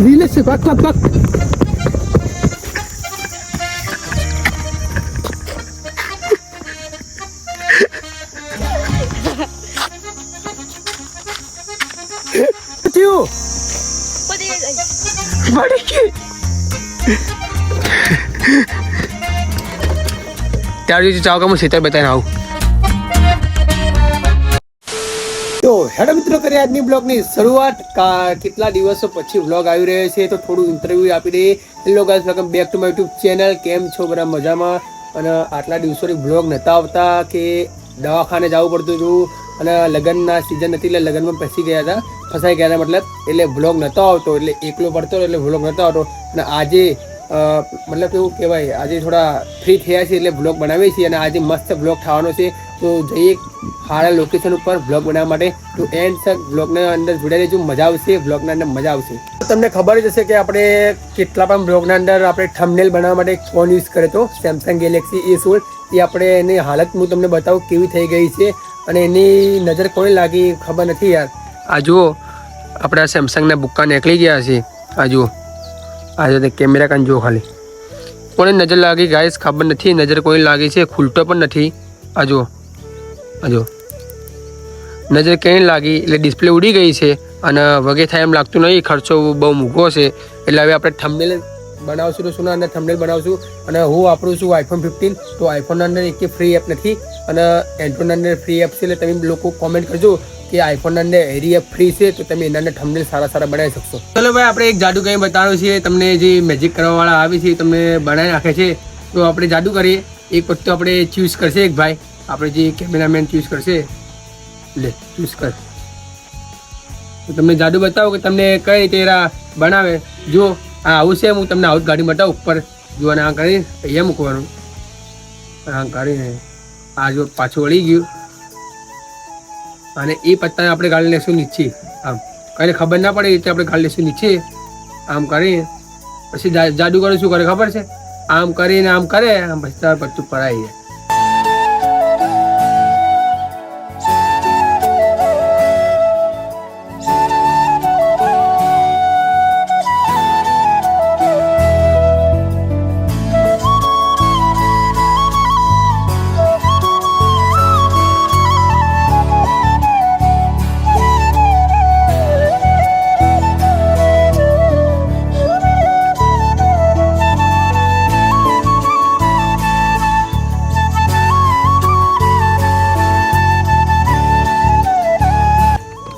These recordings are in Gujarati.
રીલે છે પક પક પક ક્યું પડી ગઈ ત્યારે ચાવ કે હું સીતા બતાવીને આવું તો હેડો મિત્રો કરીએ આજની બ્લોગની શરૂઆત કેટલા દિવસો પછી બ્લોગ આવી રહ્યો છે તો થોડું ઇન્ટરવ્યુ આપી દઈએ hello guys welcome back to my YouTube channel કેમ છો બધા મજામાં અને આટલા દિવસોથી બ્લોગ નહોતા આવતા કે દવાખાને જવું પડતું હતું અને લગ્નના સિઝન હતી એટલે લગ્નમાં ફસાઈ ગયા હતા મતલબ એટલે બ્લોગ નહોતો આવતો એટલે એકલો પડતો એટલે બ્લોગ નહોતો આવતો અને આજે મતલબ એવું કહેવાય આજે થોડા ફ્રી થયા છે એટલે બ્લોગ બનાવીએ છીએ અને આજે મસ્ત બ્લોગ થવાનો છે તો જઈએ સારા લોકેશન ઉપર બ્લોગ બનાવવા માટે તો એન્ડ તક બ્લોગના અંદર જોડાઈ રહેજો મજા આવશે બ્લોગના અંદર મજા આવશે તમને ખબર જ હશે કે આપણે કેટલા પણ બ્લોગના અંદર આપણે થંબનેલ બનાવવા માટે ફોન યુઝ કરે તો સેમસંગ ગેલેક્સી A16 એ આપણે એની હાલત હું તમને બતાવું કેવી થઈ ગઈ છે અને એની નજર કોને લાગી ખબર નથી યાર આ જુઓ આપણે આ સેમસંગના બુક્કા નીકળી ગયા છે આ જુઓ આજે કેમેરા કાન જુઓ ખાલી કોને નજર લાગી ગાઈસ ખબર નથી નજર કોઈ લાગી છે ખુલતો પણ નથી આ જુઓ નજર ક્યાંય લાગી એટલે ડિસ્પ્લે ઉડી ગઈ છે અને વગે થાય એમ લાગતું નહીં ખર્ચો બહુ મૂઘો છે એટલે હવે આપણે થંબનેલ બનાવશું તો શું અંદર થંબનેલ બનાવશું અને હું વાપરું છું iPhone 15 તો iPhone અંદર એક ફ્રી એપ નથી અને Android અંદર ફ્રી એપ છે એટલે તમે લોકો કોમેન્ટ કરજો કે iPhone અંદર એરી એપ ફ્રી છે તો તમે એના અંદર થંબનેલ સારા બનાવી શકશો ચલો ભાઈ આપણે એક જાદુ કંઈ બતાવ્યું છે તમને જે મેજિક કરવાવાળા આવે છે તમને બનાવી નાખે છે તો આપણે જાદુ કરીએ એક વખત આપણે ચૂઝ કરશે એક ભાઈ આપણે જે કેમેરામેન ચૂઝ કરશે લે ચૂઝ કર તો તમને જાદુ બતાવો કે તમને કઈ રીતે બનાવે જો આ આવું છે હું તમને આવું ગાડી બતાવું ઉપર જોવાને આ કરી અહીંયા મૂકવાનું આ કરીને આ જો પાછું વળી ગયું અને એ પત્તાને આપણે ગાળી લેશું નીચે આમ કઈને ખબર ના પડે એટલે આપણે ગાળી લેશું નીચે આમ કરી પછી જાદુ કરે શું કરે ખબર છે આમ કરીને આમ કરે આમ પછી પત્તું પડાવી જાય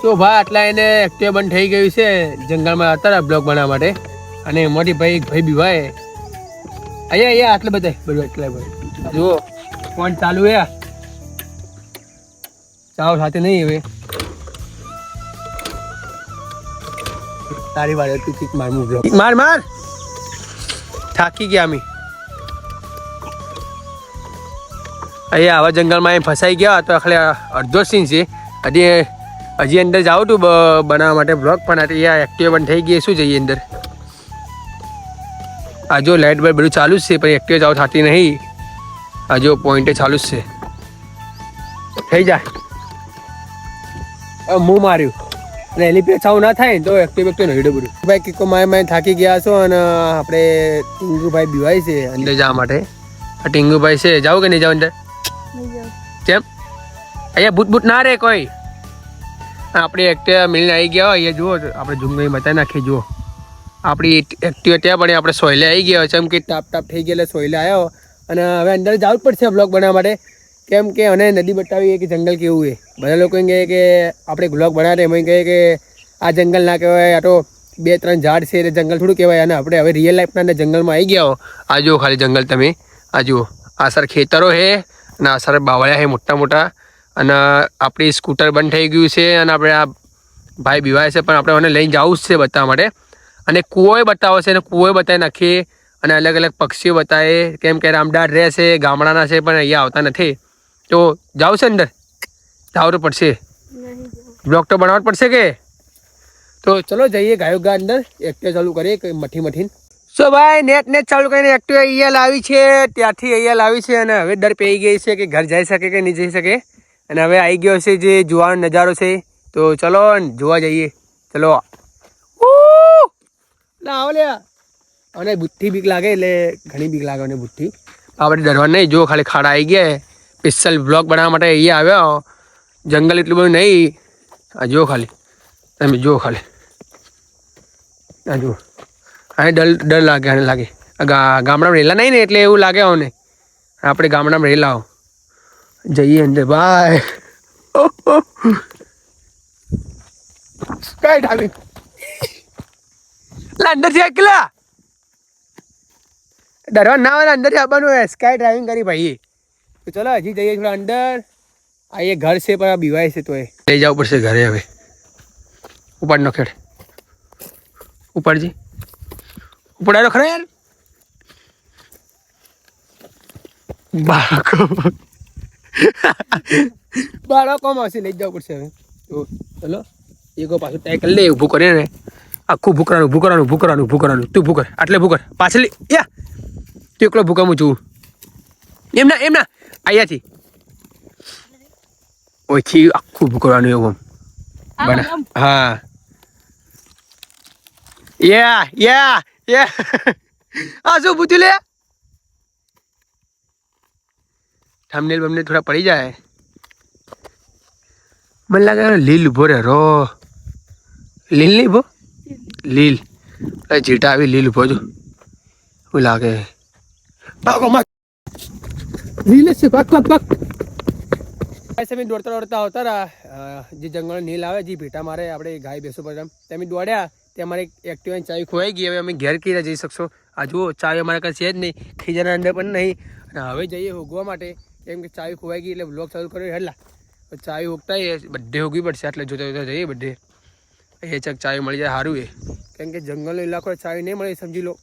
તો ભાઈ આટલા એને એક્ટિવ બંધ થઈ ગયું છે જંગલમાં હતા બ્લોગ બનાવવા માટે અને મોટી ભાઈ બીવાય અહીંયા આટલે બધા બધું એટલા ભાઈ જુઓ ફોન ચાલુ હે ચાવ સાથે નહીં હવે તારી વાર તું ચીક માર બ્લોગ માર થાકી ગયા અમે અહીંયા આવા જંગલમાં એ ફસાઈ ગયા તો આખલે અડધો સીન છે હજી અંદર જાઉં તું બનાવવા માટે બ્લોગ પણ અહીંયા એક્ટિવ બંધ થઈ ગઈ શું જઈએ અંદર આ જો લાઇટ બાઇટ બધું ચાલુ જ છે પણ એક્ટિવ જાવ થતી નહીં આ જો પોઈન્ટે ચાલુ જ છે થઈ જાય હું માર્યું અને એની પે ચાવ ના થાય ને તો એક્ટિવ નહીં બધું ભાઈ કીકો માય થાકી ગયા છો અને આપણે ટીંગુભાઈ બીવાય છે અંદર જવા માટે આ ટીંગુભાઈ છે જાવ કે નહીં જાવ અંદર કેમ અહીંયા ભૂત ના રે કોઈ આપણે એક્ટિવ મિલને આવી ગયા હોય એ જુઓ આપણે ઝુંગઈ બતાવી નાખીએ જુઓ આપણી એક્ટિવ ત્યાં પણ આપણે સોયલે આવી ગયા છે એમ કે ટાપ થઈ ગયેલા સોયલે આવ્યો અને હવે અંદર જવું જ પડશે બ્લોગ બનાવવા માટે કેમ કે અને નદી બતાવીએ કે જંગલ કેવું છે બધા લોકો એમ કહે કે આપણે બ્લોગ બનાવે એમ કહે કે આ જંગલ ના કહેવાય આ તો 2-3 ઝાડ છે એટલે જંગલ થોડું કહેવાય અને આપણે હવે રિયલ લાઈફના અંદર જંગલમાં આવી ગયા હો આ જુઓ ખાલી જંગલ તમે આ જુઓ આ સર ખેતરો છે અને આ સર બાવળિયા છે મોટા અને આપણી સ્કૂટર બંધ થઈ ગયું છે અને આપણે આ ભાઈ બીવાય છે પણ આપણે મને લઈને જવું જ છે બતાવવા માટે અને કૂવો બતાવો છે અને કૂવો બતાવી નાખીએ અને અલગ અલગ પક્ષીઓ બતાવે કેમ કે રામડાર રહે છે ગામડાના છે પણ અહીંયા આવતા નથી તો જાવ છે અંદર જાવ તો પડશે બ્લોગ તો બનાવવા પડશે કે તો ચલો જઈએ ગાયો અંદર એક્ટિવ ચાલુ કરીએ કંઈ મઠીને સો ભાઈ નેટ ચાલુ કરીને એક્ટિવ અહીંયા લાવી છે ત્યાંથી અહીંયા લાવી છે અને હવે ડર પેઈ ગઈ છે કે ઘર જઈ શકે કે નહીં જઈ શકે અને હવે આવી ગયો છે જે જોવાનો નજારો છે તો ચલો જોવા જઈએ ચલો ના આવો લે અને બુટ્ઠી બીક લાગે એટલે ઘણી બીક લાગે અને બુટ્ઠી આપણે ડરવા નહીં. જો ખાલી ખાડા આવી ગયા સ્પેશિયલ બ્લોગ બનાવવા માટે અહીંયા આવ્યા. જંગલ એટલું બધું નહીં. આ જુઓ ખાલી તમે જુઓ ખાલી આ જુઓ. આ ડર લાગે આને લાગે ગામડામાં રહેલા નહીં ને એટલે એવું લાગે અમને. આપણે ગામડામાં રહેલા જઈએ અંદર ભાઈ. કઈ ઢાબી અંદરથી એકલા ડરવા ના હોય અંદરથી આવવાનું સ્કાય ડ્રાઇવિંગ કરી ભાઈ. તો ચલો હજી જઈએ થોડા અંદર. આ એ ઘર છે પણ બીવાય છે તો એ લઈ જવું પડશે ઘરે. હવે ઉપાડ નો ખેડ ઉપાડજી ઉપડાયો ખરા યાર. બાળકો આવશે લઈ જવું પડશે હવે. તો ચલો એકો પાછું ટેક કરી લે. ઊભું કરે ને આખું ભૂકરાનું ભૂકરાનું ભૂકરાનું ભૂકરાનું. તું ભૂકર આટલે ભૂકર પાછળ યા તું એકલો ભૂકામું છું. એમના અહીંયાથી ઓછી આખું ભૂકરાનું એવું બના. હા યા આ શું પૂછ્યું લે. થંબનેલ બમને થોડા પડી જાય. મને લાગે લીલ ઉભો રે રો. લીલ નહીં ઉભો લીલ ચીટા આવી લીલ ઉભો છું એવું લાગે. લીલ છે પક પક પક. તમે દોડતા દોડતા આવતા રહ્યા જે જંગલ નીલ આવે જે ભેટા મારે આપણે ગાય બેસો પર તમે દોડ્યા તે અમારે એક્ટિવાની ચાવી ખોવાઈ ગઈ. હવે અમે ઘેર કઈ જઈ શકશો. આ જુઓ ચાવી અમારા કાંઈ છે જ નહીં. ખીજાના અંદર પણ નહીં. અને હવે જઈએ હોગવા માટે કેમ કે ચાવી ખોવાઈ ગઈ એટલે બ્લોગ ચાલુ કર્યો હેલા. ચાવી હોગતા બધે હોગવી પડશે. એટલે જોતા જોતા જઈએ બધે. એ ચક ચાવી મળી જાય સારું એ. કેમ કે જંગલનો ઇલાકો ચાવી નહીં મળે સમજી લો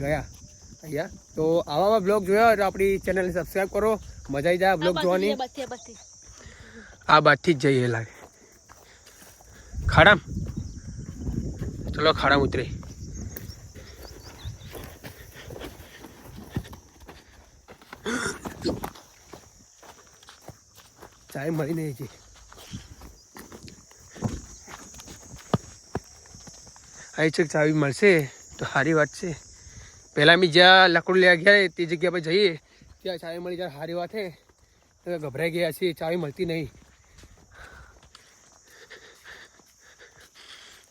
ગયા અહીંયા. તો આવા બ્લોગ જોયા તો આપણી ચેનલને સબસ્ક્રાઈબ કરો. મજા આવી જાય બ્લોગ જોવાની. આ બાદથી જ જઈએ લાગે ખાડામ. ચલો ખાડામ ઉતરે. ચાવી મળી નહીં છે. અહીં ચક ચાવી મળશે તો સારી વાત છે. પહેલાં અમે જ્યાં લાકડું લેવા ગયા તે જગ્યા પર જઈએ ત્યાં ચાવી મળી જાય સારી વાત છે. ગભરાઈ ગયા છીએ ચાવી મળતી નહીં.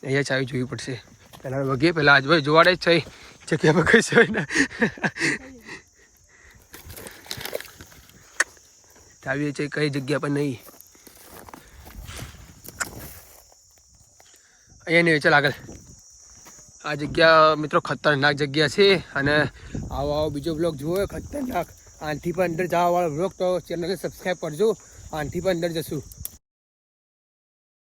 અહીંયા ચાવી જોવી પડશે. પહેલાં વગીએ પહેલાં આજભાઈ જોવાડે જ છે જગ્યા પર કઈ છે ને. ચાવી છે કઈ જગ્યા પર નહીં. અહીંયા નહીં ચાલ આગળ. આ જગ્યા મિત્રો ખતરનાક જગ્યા છે. અને આવો બીજો બ્લોગ જુઓ ખતરનાક. આનાથી પણ અંદર જવાવાળો બ્લોગ તો ચેનલને સબસ્ક્રાઈબ કરજો. આનાથી પણ અંદર જશું.